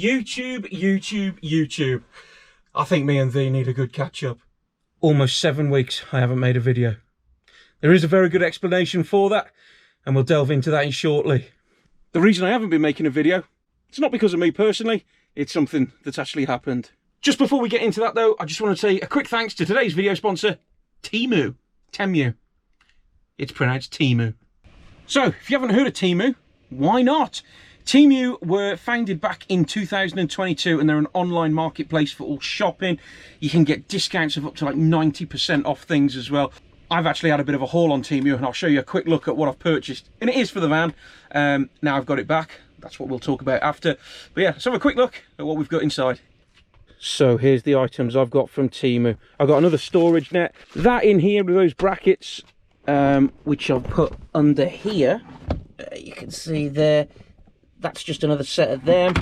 YouTube. I think me and thee need a good catch up. Almost 7 weeks I haven't made a video. There is a very good explanation for that, and we'll delve into that shortly. The reason I haven't been making a video, it's not because of me personally, it's something that's actually happened. Just before we get into that though, I just want to say a quick thanks to today's video sponsor, Teemu. It's pronounced Teemu. So, if you haven't heard of Teemu, why not? Teemu were founded back in 2022 and they're an online marketplace for all shopping. You can get discounts of up to like 90% off things as well. I've actually had a bit of a haul on Teemu and I'll show you a quick look at what I've purchased. And it is for the van. Now I've got it back. That's what we'll talk about after. But yeah, let's have a quick look at what we've got inside. So here's the items I've got from Teemu. I've got another storage net. That in here with those brackets, which I'll put under here. You can see there, that's just another set of them.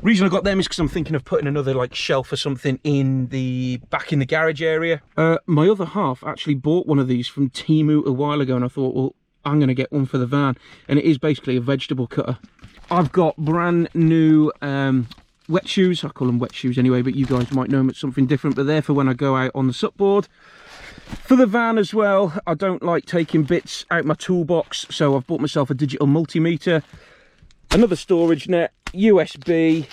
Reason I got them is because I'm thinking of putting another like shelf or something in the back in the garage area. My other half actually bought one of these from Teemu a while ago, and I thought, well, I'm going to get one for the van. And it is basically a vegetable cutter. I've got brand new wet shoes. I call them wet shoes anyway, but you guys might know them as something different. But they're for when I go out on the supboard. For the van as well, I don't like taking bits out my toolbox, so I've bought myself a digital multimeter, another storage net, USB,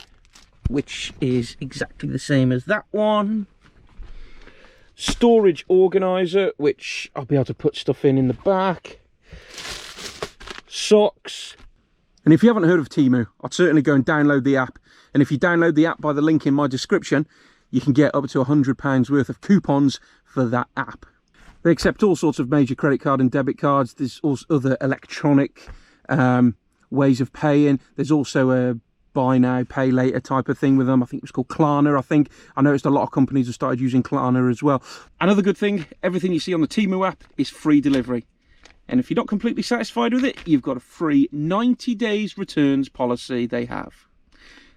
which is exactly the same as that one, storage organizer, which I'll be able to put stuff in the back, socks. And if you haven't heard of Teemu, I'd certainly go and download the app. And if you download the app by the link in my description, you can get up to £100 worth of coupons for that app. They accept all sorts of major credit card and debit cards. There's also other electronic ways of paying. There's also a buy now, pay later type of thing with them. I think it was called Klarna. I noticed a lot of companies have started using Klarna as well. Another good thing, everything you see on the Teemu app is free delivery. And if you're not completely satisfied with it, you've got a free 90 days returns policy they have.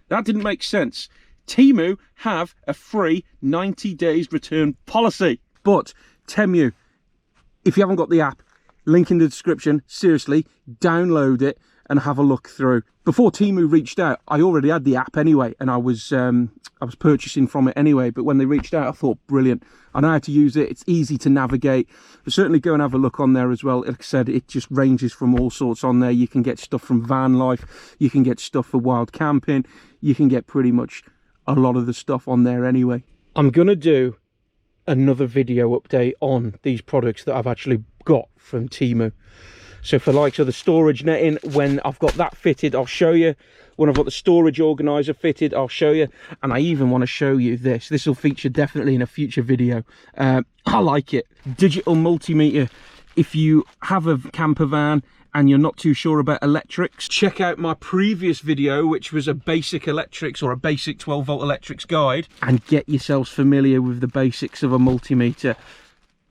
That didn't make sense. Teemu have a free 90 days return policy. But Teemu, if you haven't got the app, link in the description, seriously, download it and have a look through. Before Teemu reached out, I already had the app anyway, and I was purchasing from it anyway, but when they reached out, I thought, brilliant. I know how to use it, it's easy to navigate. But certainly go and have a look on there as well. Like I said, it just ranges from all sorts on there. You can get stuff from van life, you can get stuff for wild camping, you can get pretty much a lot of the stuff on there anyway. I'm gonna do another video update on these products that I've actually got from Teemu. So for likes of the storage netting, when I've got that fitted, I'll show you. When I've got the storage organizer fitted, I'll show you. And I even want to show you this. This will feature definitely in a future video. I like it. Digital multimeter. If you have a camper van and you're not too sure about electrics, check out my previous video, which was a basic electrics or a basic 12-volt electrics guide, and get yourselves familiar with the basics of a multimeter.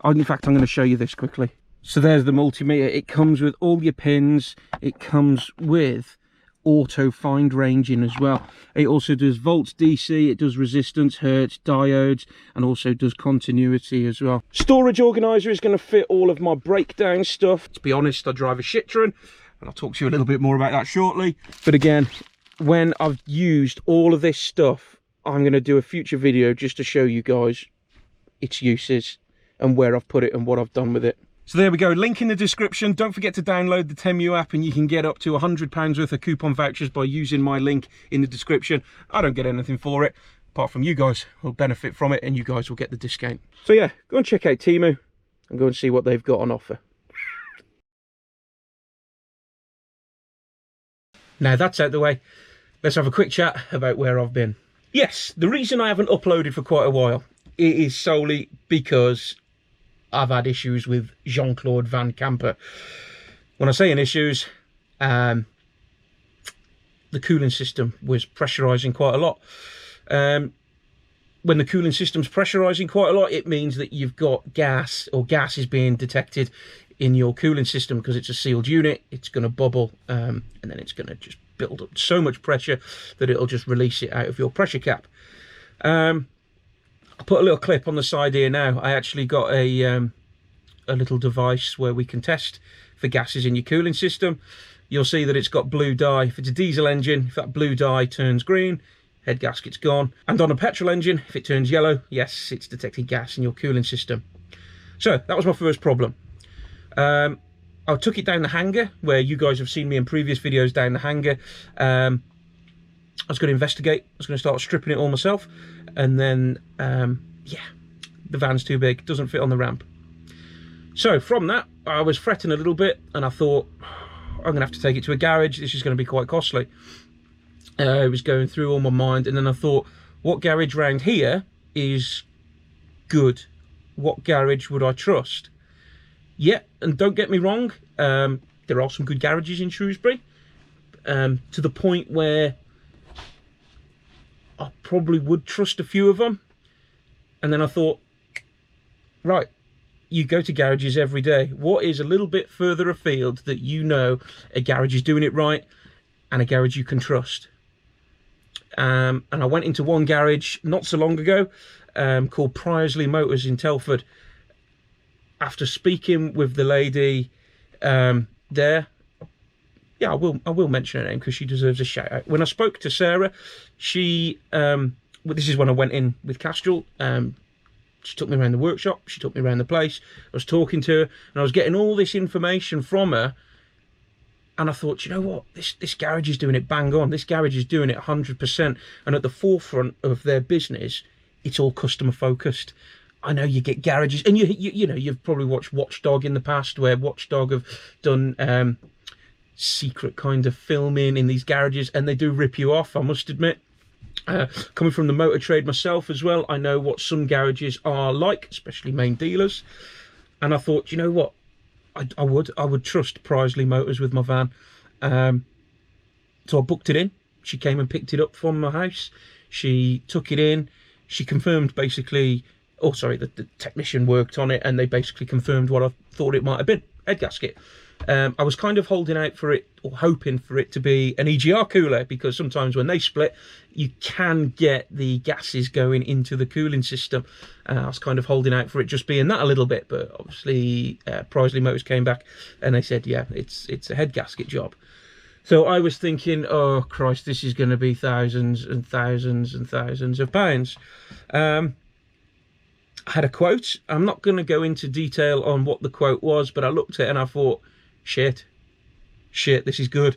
In fact, I'm going to show you this quickly. So there's the multimeter. It comes with all your pins. It comes with auto find ranging as well. It also does volts DC, it does resistance, hertz, diodes, and also does continuity as well. Storage organizer is going to fit all of my breakdown stuff. To be honest, I drive a Citroen, and I'll talk to you a little bit more about that shortly. But again, when I've used all of this stuff, I'm going to do a future video just to show you guys its uses and where I've put it and what I've done with it. So there we go, link in the description. Don't forget to download the Teemu app and you can get up to £100 worth of coupon vouchers by using my link in the description. I don't get anything for it, apart from you guys will benefit from it and you guys will get the discount. So yeah, go and check out Teemu and go and see what they've got on offer. Now that's out the way, let's have a quick chat about where I've been. Yes, the reason I haven't uploaded for quite a while, it is solely because I've had issues with Jean-Claude Van Camper. When I say in issues, the cooling system was pressurising quite a lot. When the cooling system's pressurising quite a lot, it means that you've got gas, or gas is being detected in your cooling system because it's a sealed unit. It's going to bubble, and then it's going to just build up so much pressure that it'll just release it out of your pressure cap. I put a little clip on the side here now. I actually got a little device where we can test for gases in your cooling system. you'll see that it's got blue dye. If it's a diesel engine, if that blue dye turns green, head gasket's gone. And on a petrol engine, if it turns yellow, yes, it's detected gas in your cooling system. So that was my first problem. I took it down the hanger, where you guys have seen me in previous videos down the hanger. I was going to investigate. I was going to start stripping it all myself. And then, yeah, the van's too big, doesn't fit on the ramp. So from that, I was fretting a little bit, and I thought, I'm going to have to take it to a garage. This is going to be quite costly. It was going through all my mind, and then I thought, what garage round here is good? What garage would I trust? Yeah, and don't get me wrong, there are some good garages in Shrewsbury, to the point where I probably would trust a few of them. And then I thought, right, you go to garages every day. What is a little bit further afield that you know a garage is doing it right and a garage you can trust? And I went into one garage not so long ago, called Presley Motors in Telford. After speaking with the lady there, yeah, I will mention her name because she deserves a shout out. When I spoke to Sarah, she, well, this is when I went in with Castrol. She took me around the workshop. She took me around the place. I was talking to her, and I was getting all this information from her. And I thought, you know what, this garage is doing it bang on. This garage is doing it 100%. And at the forefront of their business, it's all customer focused. I know you get garages, and you know, you've probably watched Watchdog in the past, where Watchdog have done secret kind of filming in these garages, and they do rip you off, I must admit. Coming from the motor trade myself as well, I know what some garages are like, especially main dealers. And I thought, you know what, I would trust Presley Motors with my van. So I booked it in. She came and picked it up from my house. She took it in. She confirmed basically, oh sorry, the technician worked on it, and they basically confirmed what I thought it might have been, head gasket. I was kind of holding out for it, or hoping for it to be an EGR cooler, because sometimes when they split, you can get the gases going into the cooling system. I was kind of holding out for it just being that a little bit, but obviously Presley Motors came back and they said, yeah, it's a head gasket job. So I was thinking, oh Christ, this is going to be thousands and thousands and thousands of pounds. I had a quote. I'm not going to go into detail on what the quote was, but I looked at it and I thought, shit, this is good.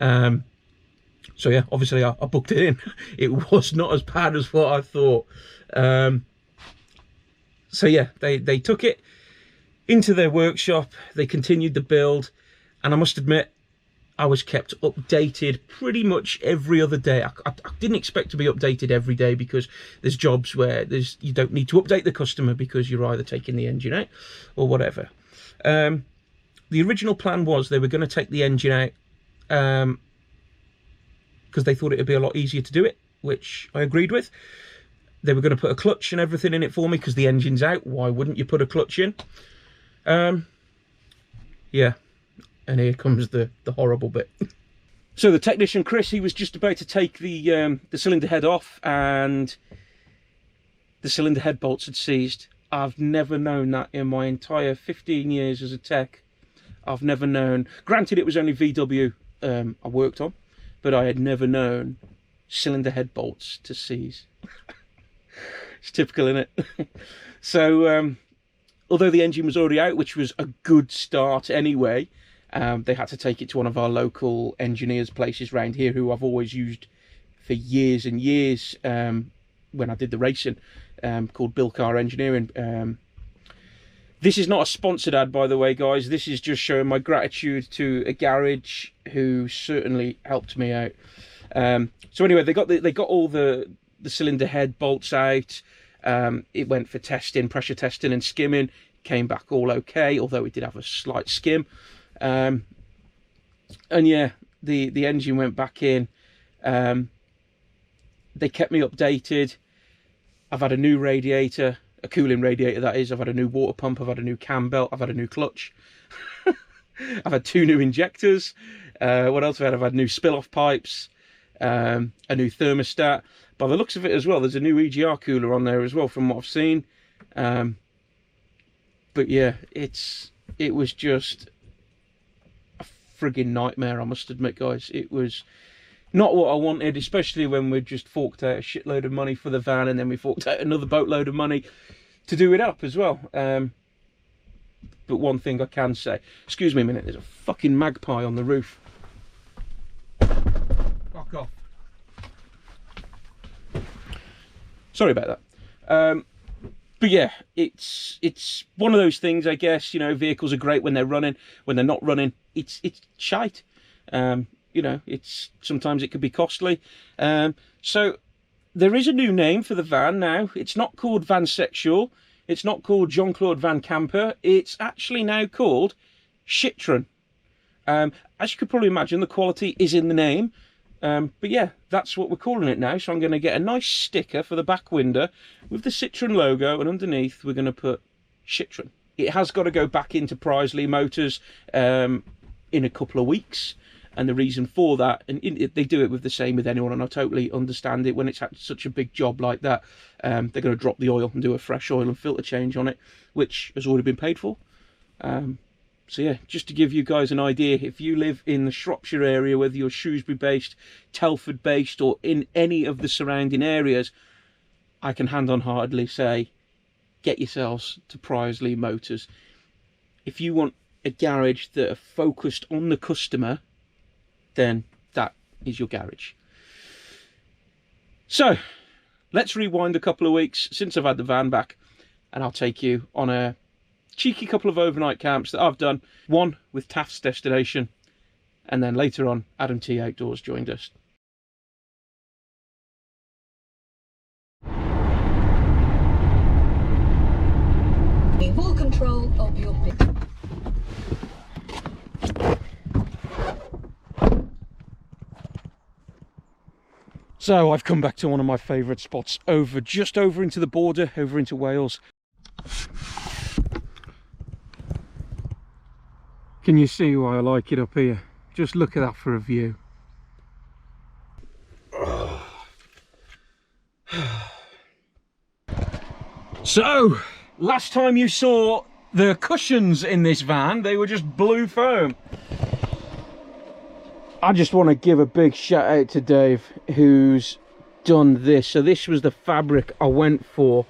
So yeah, obviously I booked it in. It was not as bad as what I thought. So yeah, they took it into their workshop. They continued the build, and I must admit, I was kept updated pretty much every other day. I didn't expect to be updated every day, because there's jobs where you don't need to update the customer because you're either taking the engine out or whatever. The original plan was they were going to take the engine out because they thought it would be a lot easier to do it, which I agreed with. They were going to put a clutch and everything in it for me because the engine's out. Why wouldn't you put a clutch in? Yeah, and here comes the horrible bit. So the technician, Chris, he was just about to take the cylinder head off, and the cylinder head bolts had seized. I've never known that in my entire 15 years as a tech. I've never known, granted it was only VW I worked on, but I had never known cylinder head bolts to seize. It's typical, isn't it? So, although the engine was already out, which was a good start anyway, they had to take it to one of our local engineers places around here, who I've always used for years and years when I did the racing, called Bill Carr Engineering. This is not a sponsored ad, by the way, guys. This is just showing my gratitude to a garage who certainly helped me out. So anyway, they got all the cylinder head bolts out. It went for testing, pressure testing and skimming. Came back all okay, although it did have a slight skim. And yeah, the engine went back in. They kept me updated. I've had a new radiator. A cooling radiator, that is. I've had a new water pump, I've had a new cam belt, I've had a new clutch. I've had 2 new injectors. What else have I had? I've had new spill-off pipes, a new thermostat. By the looks of it as well, there's a new EGR cooler on there as well, from what I've seen. But yeah, it was just a frigging nightmare, I must admit, guys. It was not what I wanted, especially when we just forked out a shitload of money for the van, and then we forked out another boatload of money to do it up as well. But one thing I can say, excuse me a minute, there's a fucking magpie on the roof. Fuck off. Sorry about that. But yeah, it's one of those things, I guess. You know, vehicles are great when they're running. When they're not running, it's shite. You know, sometimes it could be costly. So there is a new name for the van now. It's not called Vansexual. It's not called Jean-Claude Van Camper. It's actually now called Citroen. As you could probably imagine, the quality is in the name. But yeah, that's what we're calling it now. So I'm going to get a nice sticker for the back window with the Citroen logo, and underneath we're going to put Citroen. It has got to go back into Presley Motors in a couple of weeks. And the reason for that, and they do it with the same with anyone, and I totally understand it. When it's had such a big job like that, they're going to drop the oil and do a fresh oil and filter change on it, which has already been paid for. So yeah, just to give you guys an idea, if you live in the Shropshire area, whether you're Shrewsbury based, Telford based, or in any of the surrounding areas, I can hand on heartedly say, get yourselves to Presley Motors. If you want a garage that are focused on the customer, then that is your garage. So let's rewind a couple of weeks since I've had the van back, and I'll take you on a cheeky couple of overnight camps that I've done. One with Taft's Destination, and then later on Adam T Outdoors joined us. Full control of your business. So I've come back to one of my favourite spots, just over into the border, over into Wales. Can you see why I like it up here? Just look at that for a view. So, last time you saw the cushions in this van, they were just blue foam. I just want to give a big shout out to Dave, who's done this. So this was the fabric I went for,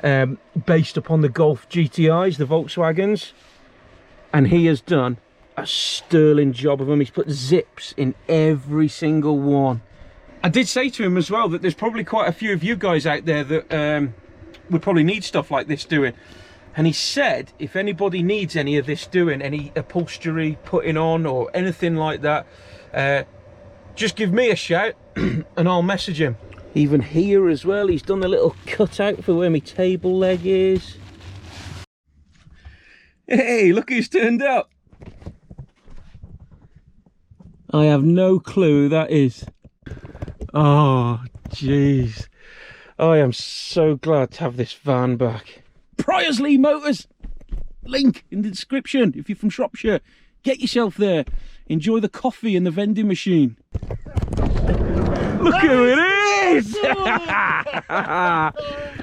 based upon the Golf GTIs, the Volkswagens, and he has done a sterling job of them. He's put zips in every single one. I did say to him as well that there's probably quite a few of you guys out there that would probably need stuff like this doing. And he said, if anybody needs any of this doing, any upholstery putting on or anything like that, just give me a shout and I'll message him. Even here as well, he's done a little cutout for where my table leg is. Hey, look who's turned up. I have no clue who that is. Oh, jeez. I am so glad to have this van back. Presley Motors, link in the description. If you're from Shropshire, get yourself there. Enjoy the coffee and the vending machine. Look who it is! How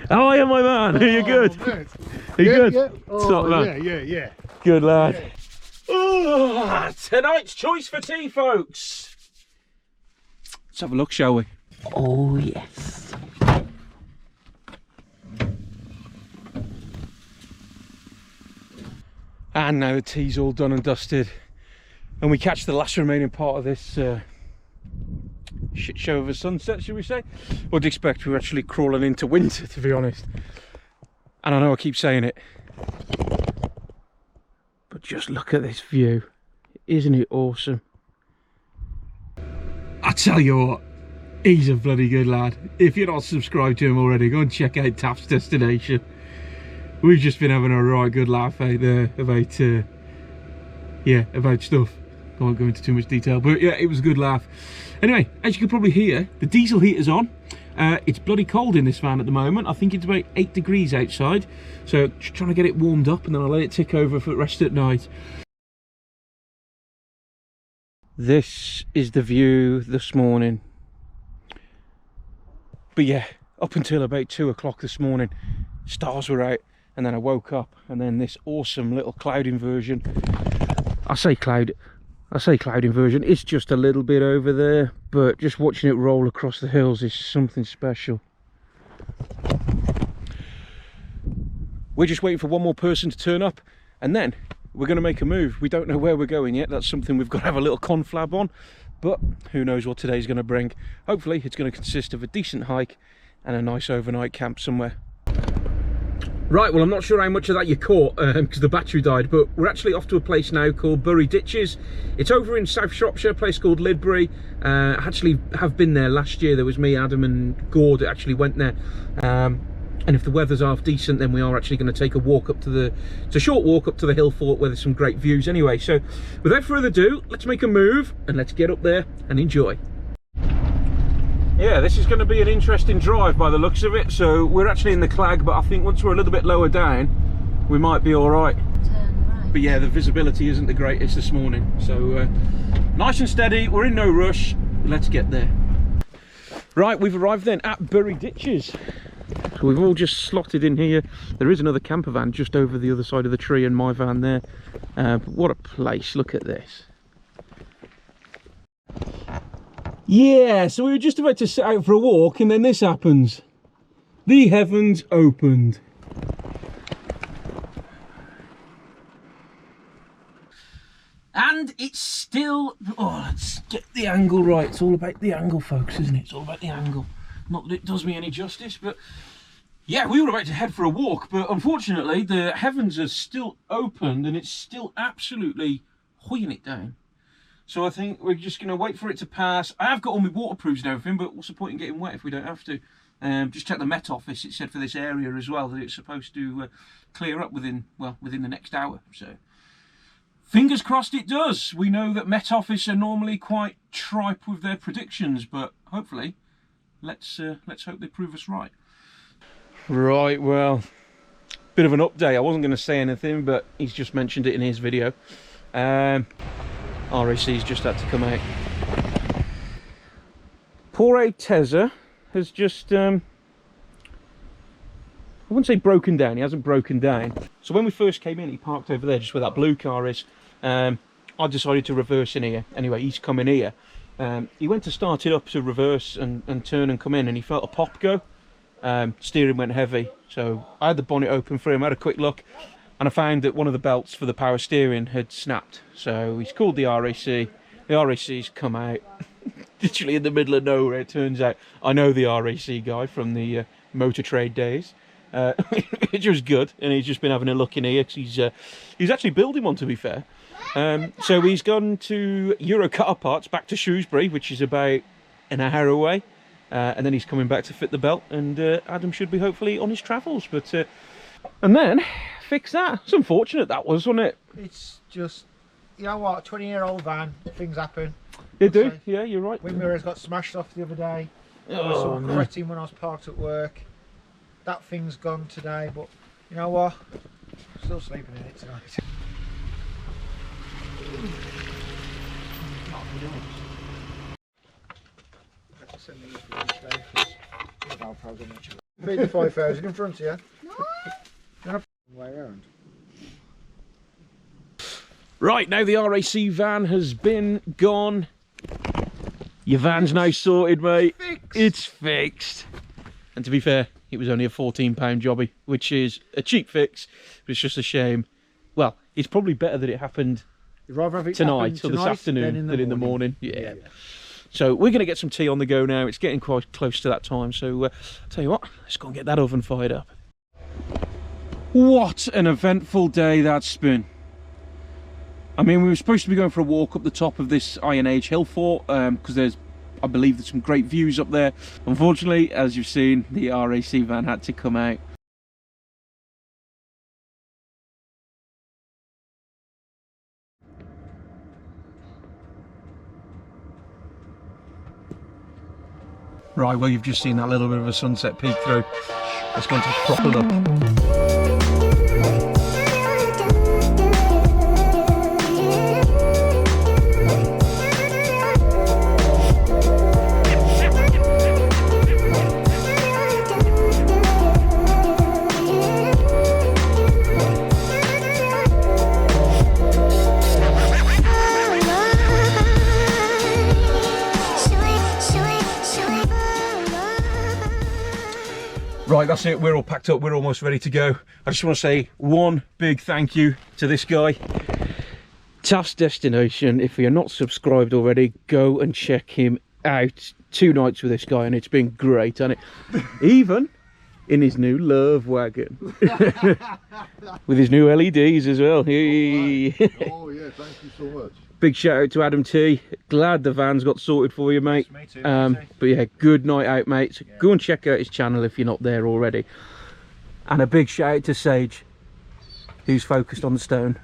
are you, my man? Are you good? Are you good? Yeah. Oh, top man. Yeah. Good lad. Yeah. Oh, tonight's choice for tea, folks. Let's have a look, shall we? Oh, yes. And now the tea's all done and dusted, and we catch the last remaining part of this shit show of a sunset, should we say? Would expect we're actually crawling into winter, to be honest. And I know I keep saying it, but just look at this view. Isn't it awesome? I tell you what, he's a bloody good lad. If you're not subscribed to him already, go and check out Taft's Destination. We've just been having a right good laugh out there about about stuff. I won't go into too much detail, but yeah, it was a good laugh. Anyway, as you can probably hear, the diesel heater's on. It's bloody cold in this van at the moment. I think it's about 8 degrees outside, so just trying to get it warmed up, and then I'll let it tick over for the rest at night. This is the view this morning. But yeah, up until about 2 o'clock this morning, stars were out, and then I woke up, and then this awesome little cloud inversion. I say cloud, I say cloud inversion, it's just a little bit over there, but just watching it roll across the hills is something special. We're just waiting for one more person to turn up, and then we're going to make a move. We don't know where we're going yet. That's something we've got to have a little conflab on, but who knows what today's going to bring. Hopefully it's going to consist of a decent hike and a nice overnight camp somewhere. Right, well, I'm not sure how much of that you caught because the battery died, but we're actually off to a place now called Bury Ditches. It's over in South Shropshire, a place called Lidbury. I actually have been there last year. There was me, Adam and Gord that actually went there. And if the weather's half decent, then we are actually going to take a walk up to the... It's a short walk up to the hill fort where there's some great views anyway. So without further ado, let's make a move and let's get up there and enjoy. Yeah, this is going to be an interesting drive by the looks of it. So we're actually in the Clag, but I think once we're a little bit lower down, we might be all right. Turn right. But yeah, the visibility isn't the greatest this morning. So nice and steady, we're in no rush. Let's get there. Right, we've arrived then at Bury Ditches. So we've all just slotted in here. There is another camper van just over the other side of the tree and my van there. But what a place, look at this. Yeah, so we were just about to set out for a walk and then this happens. The heavens opened. And it's still... Oh, let's get the angle right. It's all about the angle, folks, isn't it? It's all about the angle. Not that it does me any justice, but... Yeah, we were about to head for a walk, but unfortunately the heavens are still opened and it's still absolutely hoying it down. So I think we're just going to wait for it to pass. I have got all my waterproofs and everything, but what's the point in getting wet if we don't have to? Just check the Met Office. It said for this area as well that it's supposed to clear up within the next hour. So fingers crossed it does. We know that Met Office are normally quite tripe with their predictions, but hopefully, let's hope they prove us right. Right, well, bit of an update. I wasn't going to say anything, but he's just mentioned it in his video. RAC's just had to come out. Poor Tezza has just, I wouldn't say broken down, he hasn't broken down. So when we first came in, he parked over there, just where that blue car is. I decided to reverse in here. Anyway, he's coming here. He went to start it up to reverse and turn and come in, and he felt a pop go. Steering went heavy, so I had the bonnet open for him, I had a quick look, and I found that one of the belts for the power steering had snapped. So he's called the RAC. The RAC's come out, literally in the middle of nowhere, it turns out. I know the RAC guy from the motor trade days, which was good, and he's just been having a look in here, because he's actually building one, to be fair. So he's gone to Euro Car Parts, back to Shrewsbury, which is about an hour away. And then he's coming back to fit the belt, and Adam should be hopefully on his travels. But and then fix that. It's unfortunate that was, wasn't it? It's just, you know what, 20-year-old van, things happen. They do, yeah, you're right. Wind mirrors got smashed off the other day. Oh, some no. cretin when I was parked at work. That thing's gone today, but you know what? I'm still sleeping in it tonight. Beat the 5,000 in front of you. No. Way around. Right, now the RAC van has been gone. Your van's now sorted, mate. Fixed. It's fixed. And to be fair, it was only a £14 jobby, which is a cheap fix, but it's just a shame. Well, it's probably better that it happened You'd rather have it tonight or this afternoon than in the morning. Yeah. So we're going to get some tea on the go now. It's getting quite close to that time. So I'll tell you what, let's go and get that oven fired up. What an eventful day that's been. I mean, we were supposed to be going for a walk up the top of this Iron Age hill fort because I believe there's some great views up there. Unfortunately, as you've seen, the RAC van had to come out. Right, well, you've just seen that little bit of a sunset peek through. Let's go and take a proper look. Right, that's it. We're all packed up. We're almost ready to go. I just want to say one big thank you to this guy. Task Destination. If you're not subscribed already, go and check him out. 2 nights with this guy, and it's been great, hasn't it? Even in his new Love Wagon. With his new LEDs as well. Oh yeah, thank you so much. Big shout out to Adam T. Glad the van's got sorted for you, mate. Me too, But yeah, good night out, mate. So go and check out his channel if you're not there already. And a big shout out to Sage, who's focused on the stone.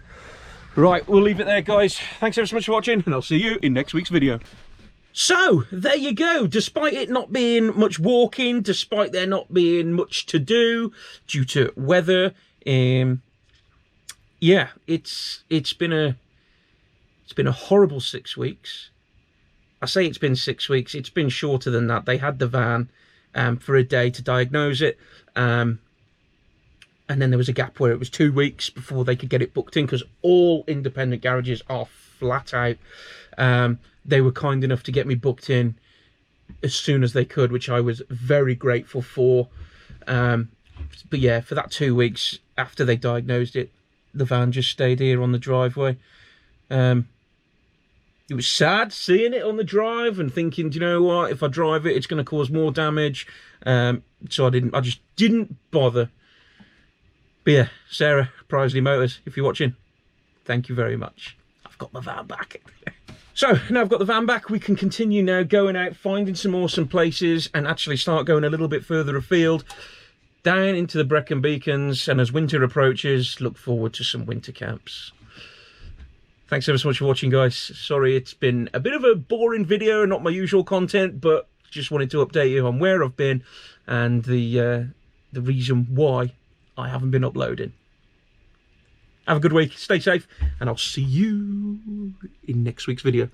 Right, we'll leave it there, guys. Thanks ever so much for watching, and I'll see you in next week's video. So, there you go. Despite it not being much walking, despite there not being much to do due to weather, yeah, it's been a horrible 6 weeks. I say it's been 6 weeks. It's been shorter than that. They had the van for a day to diagnose it. And then there was a gap where it was 2 weeks before they could get it booked in, because all independent garages are flat out. They were kind enough to get me booked in as soon as they could, which I was very grateful for. But yeah, for that 2 weeks after they diagnosed it, the van just stayed here on the driveway. It was sad seeing it on the drive and thinking, do you know what, if I drive it, it's going to cause more damage. So I just didn't bother. But yeah, Sarah, Prisley Motors, if you're watching, thank you very much. I've got the van back. So now I've got the van back, we can continue now going out, finding some awesome places, and actually start going a little bit further afield, down into the Brecon Beacons, and as winter approaches, look forward to some winter camps. Thanks ever so much for watching, guys. Sorry it's been a bit of a boring video, not my usual content, but just wanted to update you on where I've been and the reason why I haven't been uploading. Have a good week, stay safe, and I'll see you in next week's video.